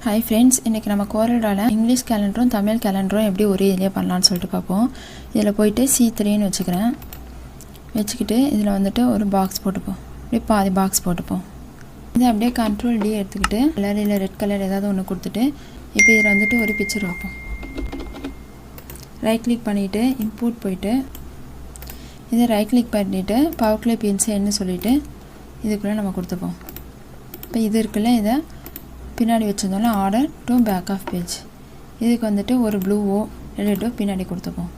Hi friends, இன்றைக்கி நம்ம கோரல்டாவில் English கேலண்டரும் Tamil கேலண்டரும் எப்படி ஒரே இதிலே பண்ணலான்னு சொல்லிட்டு பார்ப்போம். இதில் போய்ட்டு C3ன்னு வச்சுக்கிறேன். வச்சுக்கிட்டு இதில் வந்துட்டு ஒரு பாக்ஸ் போட்டுப்போம். அப்படியே பாதி பாக்ஸ் போட்டுப்போம். இதை அப்படியே Ctrl+D எடுத்துக்கிட்டு கலர் இல்லை ரெட் கலர் ஏதாவது ஒன்று கொடுத்துட்டு இப்போ இதில் வந்துட்டு ஒரு பிக்சர் வைப்போம். ரைட் கிளிக் பண்ணிவிட்டு இம்போர்ட் போயிட்டு இதை ரைட் கிளிக் பண்ணிவிட்டு பவர் கிளிப் இன்சைட்னு சொல்லிவிட்டு இதுக்குள்ளே நம்ம கொடுத்துப்போம். இப்போ இது இருக்குல்ல, இதை பின்னாடி வச்சிருந்தோம்னா order to back of page. இதுக்கு வந்துட்டு ஒரு ப்ளூவோ ரெட்டோ பின்னாடி கொடுத்துப்போம்.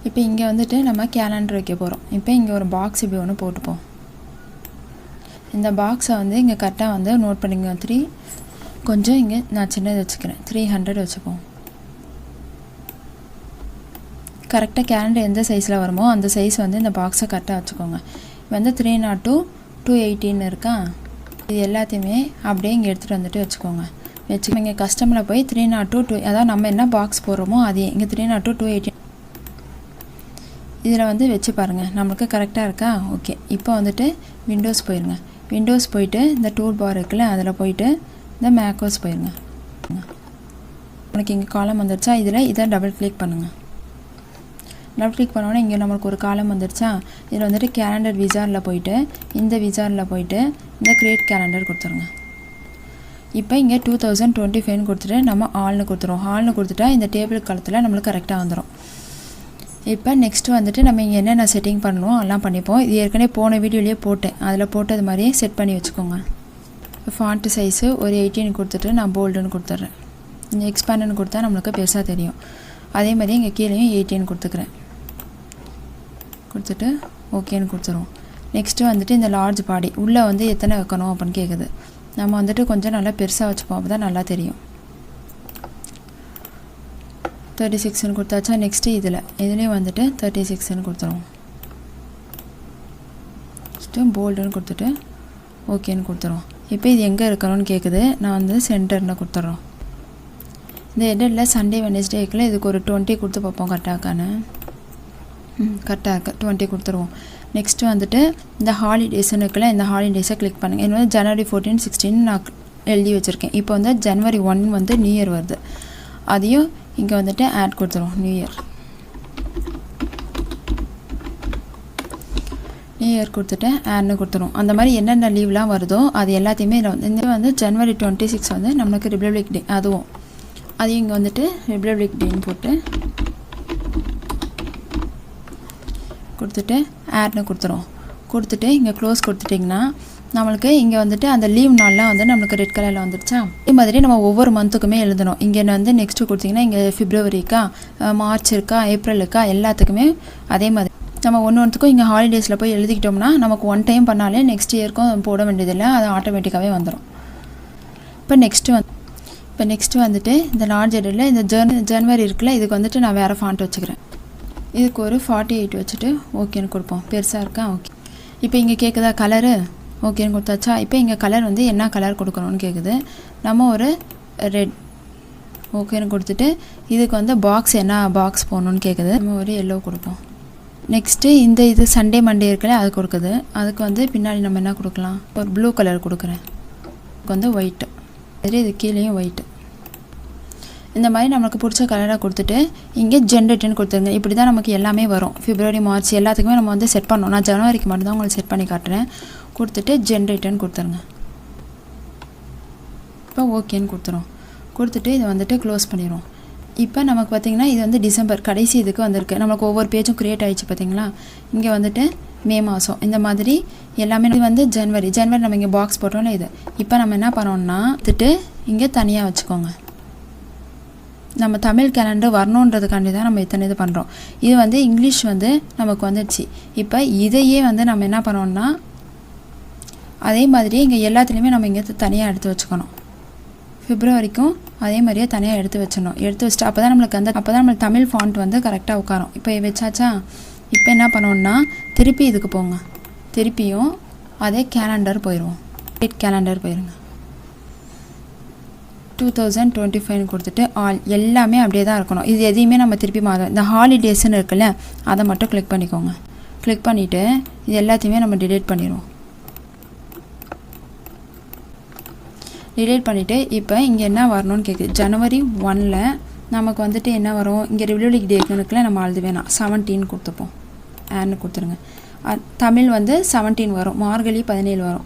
இப்போ இங்கே வந்துட்டு நம்ம கேலண்டர் வைக்க போகிறோம். இப்போ இங்கே ஒரு பாக்ஸ் இப்படி ஒன்று போட்டுப்போம். இந்த பாக்ஸை வந்து இங்கே கரெக்டாக வந்து நோட் பண்ணிங்க 3 கொஞ்சம் இங்கே நான் சின்னது வச்சுக்கிறேன் 300 வச்சுப்போம். கரெக்டாக கேலண்டர் எந்த சைஸில் வருமோ அந்த சைஸ் வந்து இந்த பாக்ஸை கரெக்டாக வச்சுக்கோங்க. வந்து 302 218 இருக்கா, இது எல்லாத்தையுமே அப்படியே இங்கே எடுத்துகிட்டு வந்துட்டு வச்சுக்கோங்க. இங்கே கஸ்டமரில் போய் 302 அதாவது நம்ம என்ன பாக்ஸ் போடுறோமோ அதே இங்கே 302 218 இதில் வந்து வச்சு பாருங்கள், நம்மளுக்கு கரெக்டாக இருக்கா. ஓகே, இப்போ வந்துட்டு விண்டோஸ் போயிடுங்க. விண்டோஸ் போயிட்டு இந்த டூல் பார் இருக்குல்ல, அதில் போயிட்டு இந்த மேக்கோஸ் போயிடுங்க. உனக்கு இங்கே காலம் வந்துடுச்சா, இதில் இதை டபுள் கிளிக் பண்ணுங்கள். டபுள் கிளிக் பண்ணோன்னா இங்கே நம்மளுக்கு ஒரு காலம் வந்துடுச்சா. இதில் வந்துட்டு கேலண்டர் விசாரில் போயிட்டு இந்த விசாரில் போயிட்டு இந்த கிரியேட் கேலண்டர் கொடுத்துருங்க. இப்போ இங்கே 2025 கொடுத்துட்டு நம்ம ஆல்னு கொடுத்துருவோம். ஆல்னு கொடுத்துட்டா இந்த டேபிள் காலத்தில் நம்மளுக்கு கரெக்டாக வந்துடும். இப்போ நெக்ஸ்ட்டு வந்துட்டு நம்ம இங்கே என்னென்ன செட்டிங் பண்ணணும் எல்லாம் பண்ணிப்போம். இது ஏற்கனவே போன வீடியோலேயே போட்டேன், அதில் போட்டது மாதிரியே செட் பண்ணி வச்சுக்கோங்க. இப்போ ஃபாண்ட்டு சைஸு ஒரு 18 கொடுத்துட்டு நான் போல்டுன்னு கொடுத்துட்றேன். இங்கே எக்ஸ்பேண்டுன்னு கொடுத்தா நம்மளுக்கு பெருசாக தெரியும். அதே மாதிரி இங்கே கீழேயும் 18 கொடுத்துக்கிறேன். கொடுத்துட்டு ஓகேன்னு கொடுத்துருவோம். நெக்ஸ்ட்டு வந்துட்டு இந்த லார்ஜ் பாடி உள்ளே வந்து எத்தனை வைக்கணும் அப்படின்னு கேட்குது. நம்ம வந்துட்டு கொஞ்சம் நல்லா பெருசாக வச்சுப்போம், அப்போ தான் நல்லா தெரியும். 36ன்னு கொடுத்தாச்சா. நெக்ஸ்ட்டு இதுலேயும் வந்துட்டு 36ன்னு கொடுத்துருவோம். நெக்ஸ்ட்டு போல்டுன்னு கொடுத்துட்டு ஓகேன்னு கொடுத்துருவோம். இப்போ இது எங்கே இருக்கணும்னு கேட்குது. நான் வந்து சென்டர்னு கொடுத்துட்றோம். இந்த எடில் சண்டே வெனஸ்டே இருக்குல்ல, இதுக்கு ஒரு 20 கொடுத்து பார்ப்போம் கரெக்டாக இருக்கான்னு. கரெக்டாக இருக்குது, 20 கொடுத்துருவோம். நெக்ஸ்ட்டு வந்துட்டு இந்த ஹாலிடேஸ்ன்னு இருக்குல்ல, இந்த ஹாலிடேஸை கிளிக் பண்ணுங்கள். இது வந்து January 14 16 நான் எழுதி வச்சுருக்கேன். இப்போ வந்து January 1 வந்து நியூ இயர் வருது, அதையும் இங்கே வந்துட்டு ஆட் கொடுத்துருவோம். நியூ இயர் கொடுத்துட்டு ஆட்னு கொடுத்துருவோம். அந்த மாதிரி என்னென்ன லீவ்லாம் வருதோ அது எல்லாத்தையுமே இந்த வந்து January 26 வந்து நம்மளுக்கு ரிபப்ளிக் டே, அதுவும் அதையும் இங்கே வந்துட்டு ரிபப்ளிக் டேன்னு போட்டு கொடுத்துட்டு ஆட்னு கொடுத்துருவோம். கொடுத்துட்டு இங்கே க்ளோஸ் கொடுத்துட்டிங்கன்னா நம்மளுக்கு இங்கே வந்துட்டு அந்த லீவ் நாள்லாம் வந்து நம்மளுக்கு ரெட் கலரில் வந்துடுச்சா. அதே மாதிரி நம்ம ஒவ்வொரு மந்த்துக்குமே எழுதணும். இங்கே வந்து நெக்ஸ்ட்டு கொடுத்திங்கன்னா இங்கே பிப்ரவரிக்கா, மார்ச் இருக்கா, ஏப்ரல் இருக்கா, எல்லாத்துக்குமே அதே மாதிரி நம்ம ஒன்றுத்துக்கும் இங்கே ஹாலிடேஸில் போய் எழுதிக்கிட்டோம்னா நமக்கு ஒன் டைம் பண்ணாலே நெக்ஸ்ட் இயருக்கும் போட வேண்டியதில்லை, அது ஆட்டோமேட்டிக்காகவே வந்துடும். இப்போ நெக்ஸ்ட்டு வந்துட்டு இந்த லார்ஜ் எடில் இந்த ஜனவரி இருக்குல்ல, இதுக்கு வந்துட்டு நான் வேறு ஃபாண்ட் வச்சுக்கிறேன். இதுக்கு ஒரு 48 வச்சுட்டு ஓகேன்னு கொடுப்போம். பெருசாக இருக்கா. ஓகே, இப்போ இங்கே கேட்குதா கலரு, ஓகேன்னு கொடுத்தாச்சா. இப்போ இங்கே கலர் வந்து என்ன கலர் கொடுக்கணும்னு கேட்குது. நம்ம ஒரு ரெட் ஓகேன்னு கொடுத்துட்டு இதுக்கு வந்து பாக்ஸ் என்ன பாக்ஸ் போகணுன்னு கேட்குது. நம்ம ஒரு எல்லோ கொடுப்போம். நெக்ஸ்ட்டு இது சண்டே மண்டே இருக்குல்ல, அது கொடுக்குது. அதுக்கு வந்து பின்னாடி நம்ம என்ன கொடுக்கலாம், ஒரு ப்ளூ கலர் கொடுக்குறேன். அதுக்கு வந்து ஒயிட்டு, சரி இது கீழேயும் ஒயிட்டு. இந்த மாதிரி நமக்கு பிடிச்ச கலராக கொடுத்துட்டு இங்கே ஜென்ரேட்னு கொடுத்துருங்க. இப்படி தான் நமக்கு எல்லாமே வரும். பிப்ரவரி மார்ச் எல்லாத்துக்குமே நம்ம வந்து செட் பண்ணோம். நான் ஜனவரிக்கு மட்டும்தான் உங்களுக்கு செட் பண்ணி காட்டுறேன். கொடுத்துட்டு ஜென்ரேட்னு கொடுத்துருங்க. இப்போ ஓகேன்னு கொடுத்துரும். கொடுத்துட்டு இதை வந்துட்டு க்ளோஸ் பண்ணிடுவோம். இப்போ நமக்கு பார்த்திங்கன்னா இது வந்து டிசம்பர் கடைசி இதுக்கு வந்திருக்கு. நமக்கு ஒவ்வொரு பேஜும் க்ரியேட் ஆகிடுச்சு பார்த்திங்களா. இங்கே வந்துட்டு மே மாதம் இந்த மாதிரி எல்லாமே. இது வந்து ஜனவரி நம்ம இங்கே பாக்ஸ் போட்டோம்னா இது. இப்போ நம்ம என்ன பண்ணோம்னா வந்துட்டு இங்கே தனியாக வச்சுக்கோங்க. நம்ம தமிழ் கேலண்டர் வரணுன்றதுக்காண்டி தான் நம்ம இத்தனை இது பண்ணுறோம். இது வந்து இங்கிலீஷ் வந்து நமக்கு வந்துடுச்சு. இப்போ இதையே வந்து நம்ம என்ன பண்ணோம்னா அதே மாதிரி இங்கே எல்லாத்துலேயுமே நம்ம இங்கே தனியாக எடுத்து வச்சுக்கணும். பிப்ரவரிக்கும் அதே மாதிரியே தனியாக எடுத்து வச்சிடணும். எடுத்து வச்சுட்டு அப்போ தான் நம்மளுக்கு தமிழ் ஃபாண்ட் வந்து கரெக்டாக உட்காரும். இப்போ வச்சாச்சா. இப்போ என்ன பண்ணோம்னா திருப்பி இதுக்கு போங்க. திருப்பியும் அதே கேலண்டர் போயிடுவோம். கேலண்டர் போயிடுங்க. 2025 கொடுத்துட்டு ஆல் எல்லாமே அப்படியே தான் இருக்கணும். இது எதையுமே நம்ம திருப்பி இந்த ஹாலிடேஸ்ன்னு இருக்குல்ல, அதை மட்டும் கிளிக் பண்ணிக்கோங்க. கிளிக் பண்ணிவிட்டு இது எல்லாத்தையுமே நம்ம டிலீட் பண்ணிடுவோம். டிலீட் பண்ணிவிட்டு இப்போ இங்கே என்ன வரணும்னு கேட்குது. ஜனவரி 1ல் நமக்கு வந்துட்டு என்ன வரும், இங்கே ரிபப்ளிக் டேக்குனுக்குள்ள நம்ம அழுது வேணாம் 17 கொடுத்துப்போம், ஆன்னு கொடுத்துருங்க. தமிழ் வந்து 17 வரும், மார்கழி 17 வரும்.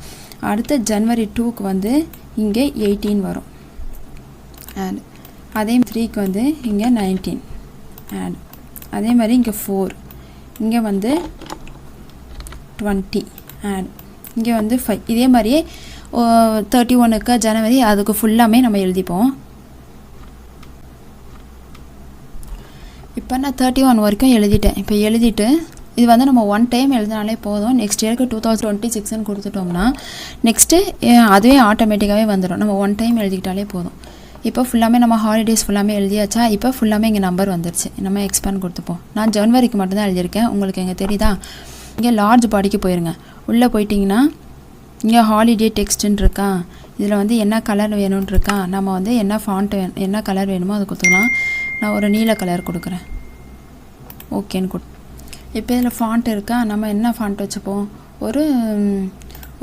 அடுத்த ஜனவரி 2க்கு வந்து இங்கே 18 வரும் ஆட். அதே 3க்கு வந்து இங்கே 19 ஆட். அதே மாதிரி இங்கே 4, இங்கே வந்து 20 ஆட். இங்கே வந்து 5. இதே மாதிரியே 31க்கு ஜனவரி அதுக்கு ஃபுல்லாமே நம்ம எழுதிப்போம். இப்போ நான் 31 வரைக்கும் எழுதிட்டேன். இப்போ எழுதிட்டு இது வந்து நம்ம 1 டைம் எழுதினாலே போதும். நெக்ஸ்ட் இயருக்கு 2026ன்னு கொடுத்துட்டோம்னா நெக்ஸ்ட்டு அதுவே ஆட்டோமேட்டிக்காகவே வந்துடும். நம்ம 1 டைம் எழுதிக்கிட்டாலே போதும். இப்போ ஃபுல்லாமே நம்ம ஹாலிடேஸ் ஃபுல்லாமே எழுதியாச்சா. இப்போ ஃபுல்லாமே இங்கே நம்பர் வந்துருச்சு. நம்ம எக்ஸ்பேண்ட் கொடுத்துப்போம். நான் ஜனவரிக்கு மட்டும்தான் எழுதியிருக்கேன். உங்களுக்கு எங்கே தெரியுதா, இங்கே லார்ஜ் பாடிக்கு போயிருங்க. உள்ளே போயிட்டிங்கன்னா இங்கே ஹாலிடே டெக்ஸ்ட்டுன்னு இருக்கா, இதில் வந்து என்ன கலர் வேணும்னு இருக்கா, நம்ம வந்து என்ன ஃபாண்ட்டு என்ன கலர் வேணுமோ அதை கொடுத்துக்கலாம். நான் ஒரு நீல கலர் கொடுக்குறேன், ஓகேன்னு இப்போ இதில் ஃபாண்ட் இருக்கா, நம்ம என்ன ஃபாண்ட் வச்சுப்போம், ஒரு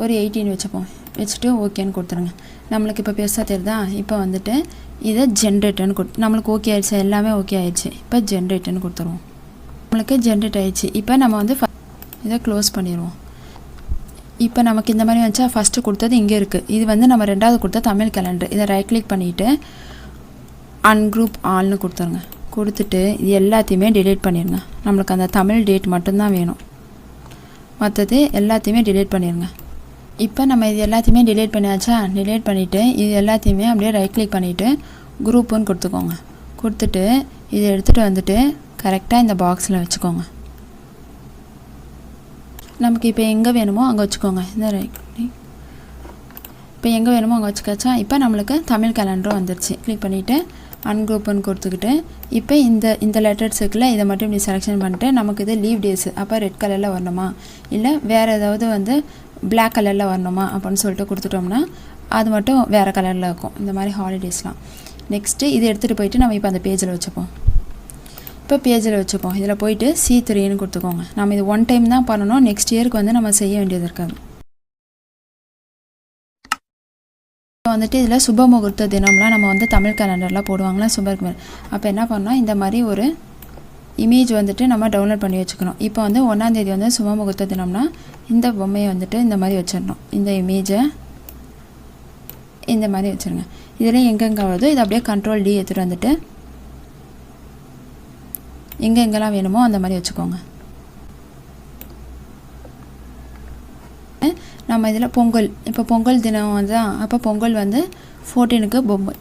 18 வச்சுப்போம். வச்சுட்டு ஓகேன்னு கொடுத்துருங்க. நம்மளுக்கு இப்போ பெருசாக தெரியுதா. இப்போ வந்துட்டு இதை ஜென்ரேட்டர்னு நம்மளுக்கு ஓகே ஆயிடுச்சு, எல்லாமே ஓகே ஆயிடுச்சு. இப்போ ஜென்ரேட்டர்னு கொடுத்துருவோம். நம்மளுக்கு ஜென்ரேட் ஆயிடுச்சு. இப்போ நம்ம வந்து இதை க்ளோஸ் பண்ணிடுவோம். இப்போ நமக்கு இந்த மாதிரி வந்துச்சா. ஃபஸ்ட்டு கொடுத்தது இங்கே இருக்குது. இது வந்து நம்ம 2வது கொடுத்த தமிழ் கேலண்டர். இதை ரைட் கிளிக் பண்ணிவிட்டு அன்குரூப் ஆல்னு கொடுத்துருங்க. கொடுத்துட்டு இது எல்லாத்தையுமே டிலீட் பண்ணிடுங்க. நம்மளுக்கு அந்த தமிழ் டேட் மட்டும்தான் வேணும், மற்றது எல்லாத்தையுமே டிலீட் பண்ணிடுங்க. இப்போ நம்ம இது எல்லாத்தையுமே டிலீட் பண்ணியாச்சா. டிலீட் பண்ணிவிட்டு இது எல்லாத்தையுமே அப்படியே ரைட் கிளிக் பண்ணிவிட்டு குரூப்புன்னு கொடுத்துக்கோங்க. கொடுத்துட்டு இதை எடுத்துகிட்டு வந்துட்டு கரெக்டாக இந்த பாக்ஸில் வச்சுக்கோங்க. நமக்கு இப்போ எங்கே வேணுமோ அங்கே வச்சுக்கோங்க. இந்த ரைட் இப்போ எங்கே வேணுமோ அங்கே வச்சுக்காச்சா. இப்போ நம்மளுக்கு தமிழ் கேலண்டரும் வந்துருச்சு. கிளிக் பண்ணிவிட்டு அன்குரூப்புன்னு கொடுத்துக்கிட்டு இப்போ இந்த லெட்டர்ஸ் இருக்குல்ல, இதை மட்டும் இப்படி செலெக்ஷன் பண்ணிட்டு நமக்கு இது லீவ் டேஸு. அப்போ ரெட் கலரில் வரணுமா இல்லை வேறு ஏதாவது வந்து பிளாக் கலரில் வரணுமா அப்படின்னு சொல்லிட்டு கொடுத்துட்டோம்னா அது மட்டும் வேறு கலரில் இருக்கும். இந்த மாதிரி ஹாலிடேஸ்லாம். நெக்ஸ்ட்டு இதை எடுத்துகிட்டு போயிட்டு நம்ம இப்போ அந்த பேஜில் வச்சுப்போம். இப்போ பேஜில் வச்சுப்போம். இதில் போயிட்டு C3ன்னு கொடுத்துக்கோங்க. நம்ம இது 1 டைம் தான் பண்ணணும். நெக்ஸ்ட் இயருக்கு வந்து நம்ம செய்ய வேண்டியது இருக்காது. இப்போ வந்துட்டு இதில் சுபமுகூர்த்த தினம்லாம் நம்ம வந்து தமிழ் கேலண்டர்லாம் போடுவாங்களா சுபமுகூர்த்த. அப்போ என்ன பண்ணோம், இந்த மாதிரி ஒரு இமேஜ் வந்துட்டு நம்ம டவுன்லோட் பண்ணி வச்சுக்கணும். இப்போ வந்து 1ஆம் தேதி வந்து சுபமுகூர்த்த தினம்னா இந்த பொம்மையை வந்துட்டு இந்த மாதிரி வச்சிடணும். இந்த இமேஜை இந்த மாதிரி வச்சுருங்க. இதில் எங்கெங்கே வருதோ இதை அப்படியே Ctrl D எடுத்துகிட்டு வந்துட்டு எங்கெங்கெல்லாம் வேணுமோ அந்த மாதிரி வச்சுக்கோங்க. நம்ம இதில் பொங்கல், இப்போ பொங்கல் தினம் வந்து அப்போ பொங்கல் வந்து 14க்கு பொம்மை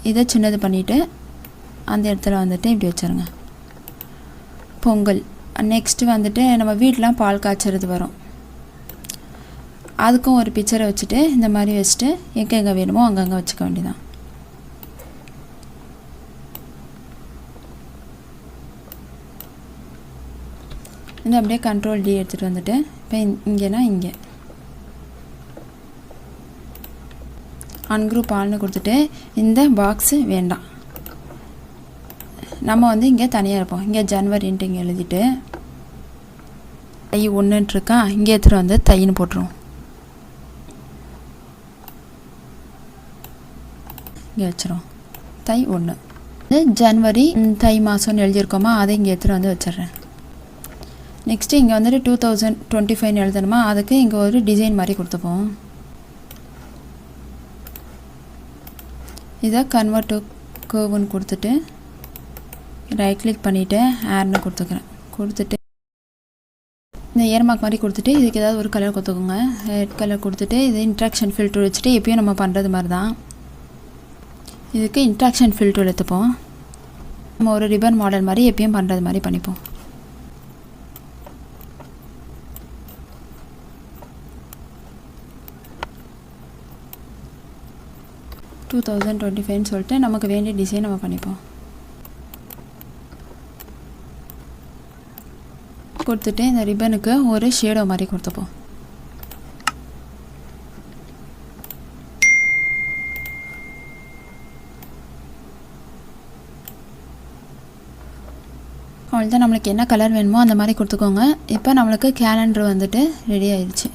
இதை சின்னது பண்ணிவிட்டு அந்த இடத்துல வந்துட்டு இப்படி வச்சுருங்க பொங்கல். நெக்ஸ்ட்டு வந்துட்டு நம்ம வீட்டிலாம் பால் காய்ச்சறது வரும், அதுக்கும் ஒரு பிக்சரை வச்சுட்டு இந்த மாதிரி வச்சுட்டு எங்கே வேணுமோ அங்கங்கே வச்சுக்க வேண்டியதான். இந்த அப்படியே Ctrl D எடுத்துகிட்டு வந்துட்டு இப்போ இங்கேனா இங்கே அன்குரூப் ஆல்னு கொடுத்துட்டு இந்த பாக்ஸு வேண்டாம், நம்ம வந்து இங்கே தனியாக இருப்போம். இங்கே ஜனவரின்ட்டு இங்கே எழுதிட்டு தை 1ன்ட்டு இருக்கா, இங்கே எடுத்துகிட்டு வந்து தைன்னு போட்டுருவோம். இங்கே வச்சிரும் தை 1. ஜனவரி தை மாதம்னு எழுதியிருக்கோமா, அதை இங்கே எடுத்துகிட்டு வந்து வச்சிட்றேன். நெக்ஸ்ட்டு இங்கே வந்துட்டு 2025 எழுதணுமா, அதுக்கு இங்கே ஒரு டிசைன் மாதிரி கொடுத்துப்போம். இதை கன்வெர்ட் டு கர்வ்னு கொடுத்துட்டு ரைட் கிளிக் பண்ணிவிட்டு ஆட்னு கொடுத்துக்கிறேன். கொடுத்துட்டு இந்த ஏர்மார்க் மாதிரி கொடுத்துட்டு இதுக்கு ஏதாவது ஒரு கலர் கொடுத்துக்கோங்க. ரெட் கலர் கொடுத்துட்டு இது இன்ட்ராக்ஷன் ஃபில்டர் வச்சுட்டு எப்பயும் நம்ம பண்ணுறது மாதிரி தான் இதுக்கு இன்ட்ராக்ஷன் ஃபில்டர் எடுத்துப்போம். நம்ம ஒரு ரிப்பன் மாடல் மாதிரி எப்பயும் பண்ணுறது மாதிரி பண்ணிப்போம். டூ 2025 சொல்லிட்டு நமக்கு வேண்டிய டிசைன் நம்ம பண்ணிப்போம். கொடுத்துட்டு இந்த ரிப்பனுக்கு ஒரு ஷேடோ மாதிரி கொடுத்துப்போம். அவ்வளோதான், நம்மளுக்கு என்ன கலர் வேணுமோ அந்த மாதிரி கொடுத்துக்கோங்க. இப்போ நம்மளுக்கு கேலண்டர் வந்துட்டு ரெடி ஆயிடுச்சு.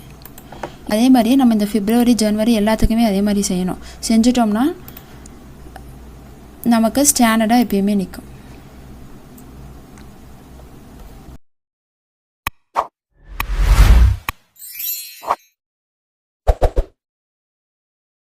அதே மாதிரியே நம்ம இந்த பிப்ரவரி ஜனவரி எல்லாத்துக்குமே அதே மாதிரி செய்யணும். செஞ்சிட்டோம்னா நமக்கு ஸ்டாண்டர்டாக எப்பயுமே நிற்கும்.